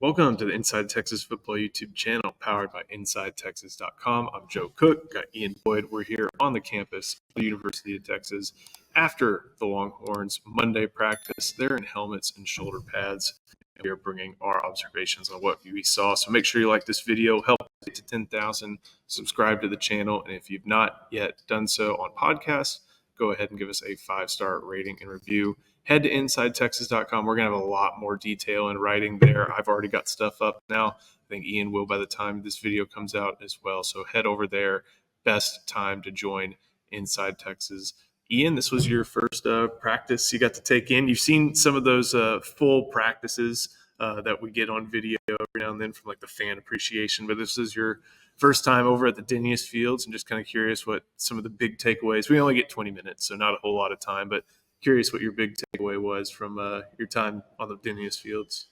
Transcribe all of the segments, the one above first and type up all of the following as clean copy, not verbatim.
Welcome to the Inside Texas Football YouTube channel powered by InsideTexas.com. I'm Joe Cook, got Ian Boyd. We're here on the campus of the University of Texas after the Longhorns Monday practice. They're in helmets and shoulder pads, and we are bringing our observations on what we saw. So make sure you like this video, help us get to 10,000, subscribe to the channel, and if you've not yet done so on podcasts, go ahead and give us a 5-star rating and review. Head to InsideTexas.com. We're going to have a lot more detail and writing there. I've already got stuff up now. I think Ian will by the time this video comes out as well. So head over there. Best time to join Inside Texas. Ian, this was your first practice you got to take in. You've seen some of those full practices that we get on video every now and then from like the fan appreciation, but this is your first time over at the Denius Fields, and just kind of curious what some of the big takeaways. We only get 20 minutes, so not a whole lot of time, but curious what your big takeaway was from your time on the Denius Fields.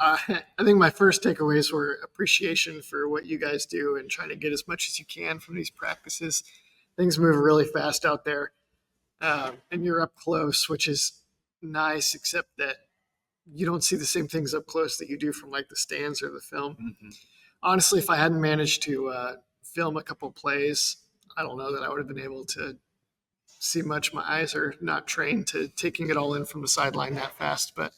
I think my first takeaways were appreciation for what you guys do and trying to get as much as you can from these practices. Things move really fast out there, and you're up close, which is nice, except that you don't see the same things up close that you do from like the stands or the film. Mm-hmm. Honestly, if I hadn't managed to film a couple plays, I don't know that I would have been able to see much. My eyes are not trained to taking it all in from the sideline that fast, but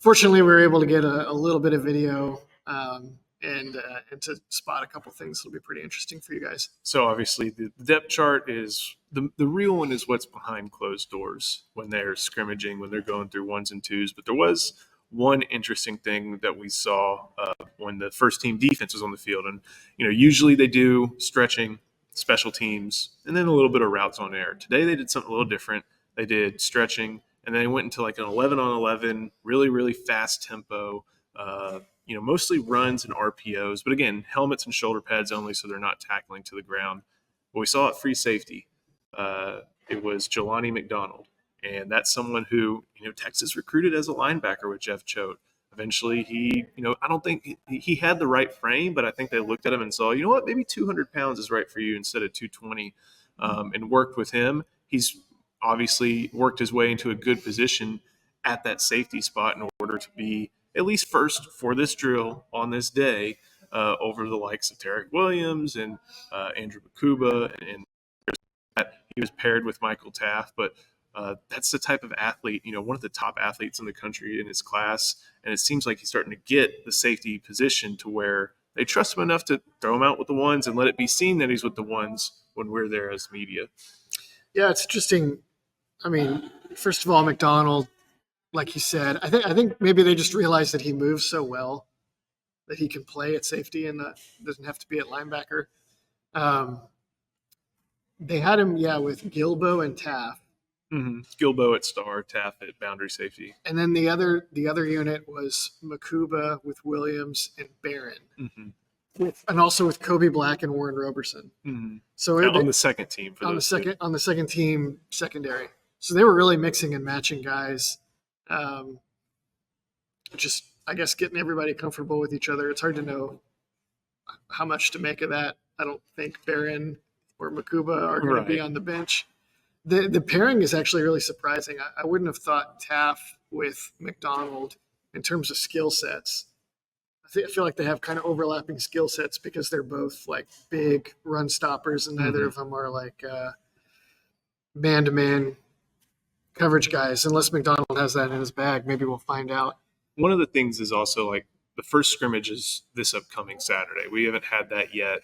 fortunately we were able to get a little bit of video and to spot a couple things that'll be pretty interesting for you guys. So obviously the depth chart is the real one is what's behind closed doors when they're scrimmaging, when they're going through ones and twos. But there was one interesting thing that we saw when the first team defense was on the field, and usually they do stretching, special teams, and then a little bit of routes on air. Today they did something a little different. They did stretching, and then they went into like an 11-on-11, really, really fast tempo, mostly runs and RPOs. But again, helmets and shoulder pads only, so they're not tackling to the ground. But we saw at free safety, it was Jelani McDonald, and that's someone who, Texas recruited as a linebacker with Jeff Choate. Eventually, he, I don't think he had the right frame, but I think they looked at him and saw, maybe 200 pounds is right for you instead of 220, and worked with him. He's obviously worked his way into a good position at that safety spot in order to be at least first for this drill on this day over the likes of Tarek Williams and Andrew Makuba, and he was paired with Michael Taft, but that's the type of athlete, one of the top athletes in the country in his class. And it seems like he's starting to get the safety position to where they trust him enough to throw him out with the ones and let it be seen that he's with the ones when we're there as media. Yeah, it's interesting. I mean, first of all, McDonald, like you said, I think maybe they just realized that he moves so well that he can play at safety and doesn't have to be at linebacker. They had him, with Gilbo and Taft. Mm-hmm. Gilbo at star, Taft at boundary safety. And then the other unit was Makuba with Williams and Barron. Mm-hmm. And also with Kobe Black and Warren Roberson. Mm-hmm. So on the second team on the second team secondary. So they were really mixing and matching guys. Just I guess getting everybody comfortable with each other. It's hard to know how much to make of that. I don't think Barron or Makuba are going to be on the bench. The pairing is actually really surprising. I wouldn't have thought Taft with McDonald in terms of skill sets. I feel like they have kind of overlapping skill sets because they're both like big run stoppers, and neither of them are like man-to-man coverage guys. Unless McDonald has that in his bag, maybe we'll find out. One of the things is also like the first scrimmage is this upcoming Saturday. We haven't had that yet.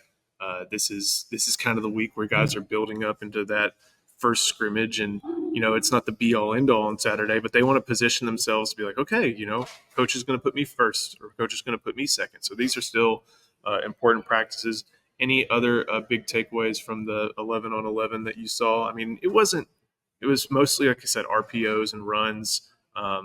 This is kind of the week where guys are building up into that first scrimmage, and it's not the be all end all on Saturday, but they want to position themselves to be like, okay, coach is going to put me first or coach is going to put me second. So these are still important practices. Any other big takeaways from the 11-on-11 that you saw? I mean, it was mostly, like I said, RPOs and runs. I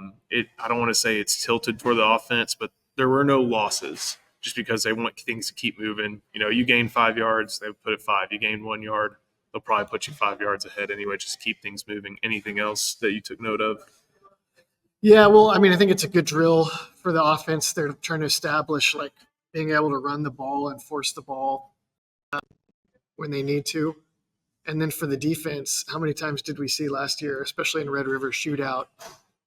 don't want to say it's tilted toward the offense, but there were no losses just because they want things to keep moving. You gain 5 yards, they put it 5. You gain 1 yard, they'll probably put you 5 yards ahead anyway, just to keep things moving. Anything else that you took note of? Yeah, well, I mean, I think it's a good drill for the offense. They're trying to establish like being able to run the ball and force the ball when they need to. And then for the defense, how many times did we see last year, especially in Red River shootout,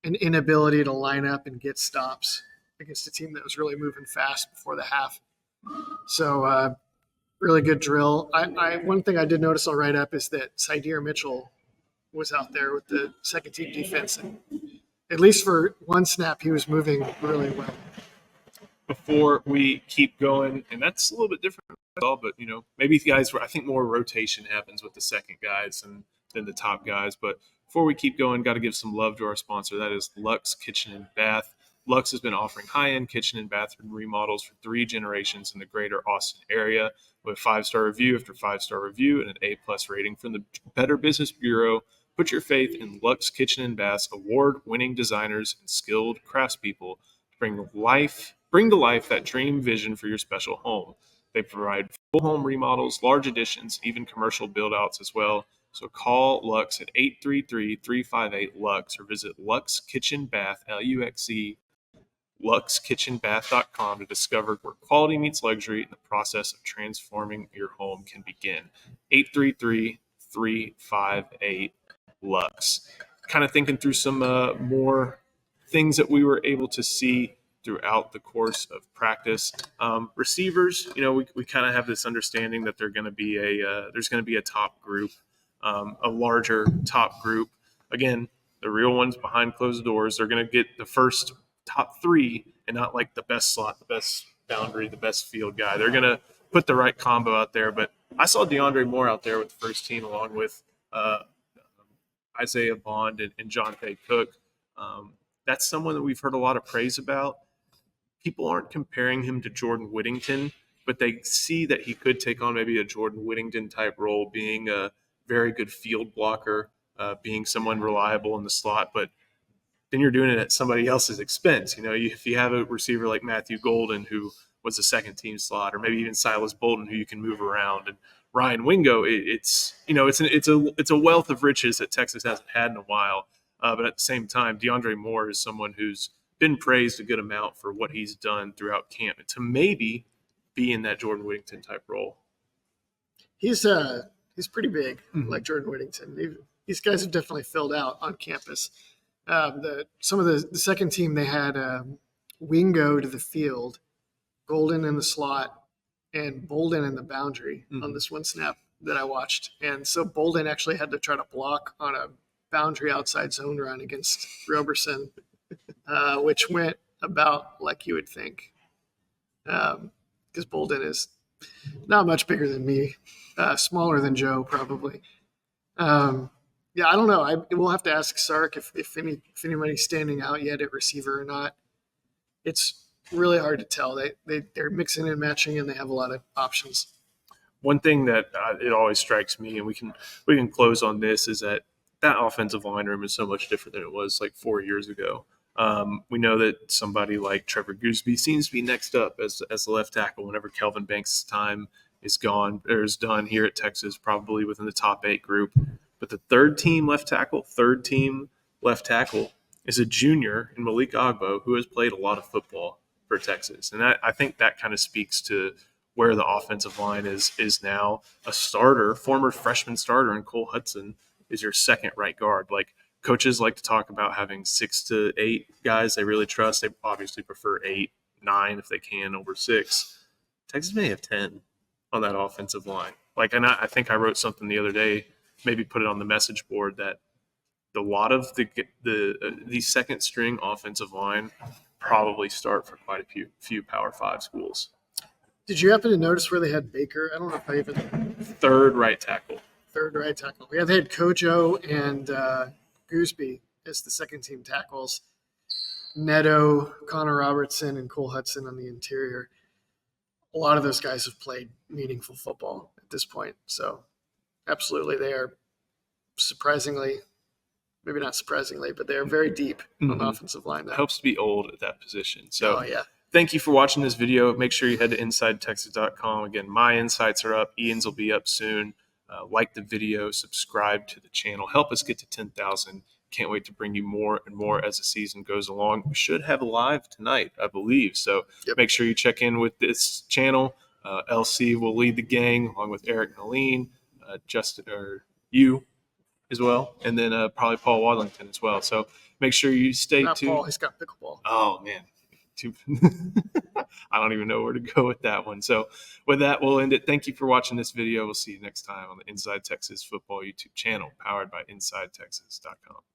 an inability to line up and get stops? against a team that was really moving fast before the half. So really good drill. One thing I did notice on write up is that Sydir Mitchell was out there with the second team defense, and at least for one snap, he was moving really well. Before we keep going, and that's a little bit different as well, but maybe guys, I think more rotation happens with the second guys than the top guys. But before we keep going, got to give some love to our sponsor. That is Luxe Kitchen and Bath. Luxe has been offering high-end kitchen and bathroom remodels for 3 generations in the greater Austin area, with 5-star review after 5-star review and an A+ rating from the Better Business Bureau. Put your faith in Luxe Kitchen and Bath's award-winning designers and skilled craftspeople to bring to life that dream vision for your special home. They provide full home remodels, large additions, even commercial build-outs as well. So call Luxe at 833-358-LUXE or visit Luxe Kitchen Bath, Luxe, luxekitchenbath.com to discover where quality meets luxury and the process of transforming your home can begin. 833-358-LUXE. Kind of thinking through some more things that we were able to see throughout the course of practice. Receivers, we kind of have this understanding that there's going to be a top group, a larger top group. Again, the real ones behind closed doors. They're going to get the first top 3 and not like the best slot, the best boundary, the best field guy. They're going to put the right combo out there. But I saw DeAndre Moore out there with the first team along with Isaiah Bond and Jonte Cook. That's someone that we've heard a lot of praise about. People aren't comparing him to Jordan Whittington, but they see that he could take on maybe a Jordan Whittington type role, being a very good field blocker, being someone reliable in the slot. But then you're doing it at somebody else's expense. If you have a receiver like Matthew Golden, who was a second team slot, or maybe even Silas Bolden, who you can move around, and Ryan Wingo, it's a wealth of riches that Texas hasn't had in a while. But at the same time, DeAndre Moore is someone who's been praised a good amount for what he's done throughout camp, and to maybe be in that Jordan Whittington type role. He's pretty big, like Jordan Whittington. These guys have definitely filled out on campus. Some of the second team, they had Wingo to the field, Golden in the slot, and Bolden in the boundary on this one snap that I watched. And so Bolden actually had to try to block on a boundary outside zone run against Roberson, which went about like you would think, because Bolden is not much bigger than me, smaller than Joe probably. Yeah, I don't know. We'll have to ask Sark if anybody's standing out yet at receiver or not. It's really hard to tell. They're mixing and matching, and they have a lot of options. One thing that it always strikes me, and we can close on this, is that offensive line room is so much different than it was like 4 years ago. We know that somebody like Trevor Gooseby seems to be next up as the left tackle whenever Kelvin Banks' time is gone or is done here at Texas, probably within the top 8 group. But the third team left tackle is a junior in Malik Agbo, who has played a lot of football for Texas. And I think that kind of speaks to where the offensive line is now. A starter, former freshman starter in Cole Hudson, is your second right guard. Like, coaches like to talk about having 6 to 8 guys they really trust. They obviously prefer 8, 9 if they can over 6. Texas may have 10 on that offensive line. And I think I wrote something the other day, maybe put it on the message board, that a lot of the second string offensive line probably start for quite a few Power 5 schools. Did you happen to notice where they had Baker? I don't know if I even third right tackle. Yeah, they had Kojo and Gooseby as the second team tackles. Neto, Connor Robertson, and Cole Hudson on the interior. A lot of those guys have played meaningful football at this point. So absolutely, they are surprisingly, maybe not surprisingly, but they are very deep on the offensive line now. It helps to be old at that position. So yeah. Thank you for watching this video. Make sure you head to InsideTexas.com. Again, my insights are up. Ian's will be up soon. Like the video, subscribe to the channel. Help us get to 10,000. Can't wait to bring you more and more as the season goes along. We should have a live tonight, I believe. So Make sure you check in with this channel. LC will lead the gang along with Eric Naleen, Justin, or you as well, and then probably Paul Wadlington as well. So make sure you stay tuned. Paul, he's got pickleball. Oh, man. I don't even know where to go with that one. So with that, we'll end it. Thank you for watching this video. We'll see you next time on the Inside Texas Football YouTube channel, powered by InsideTexas.com.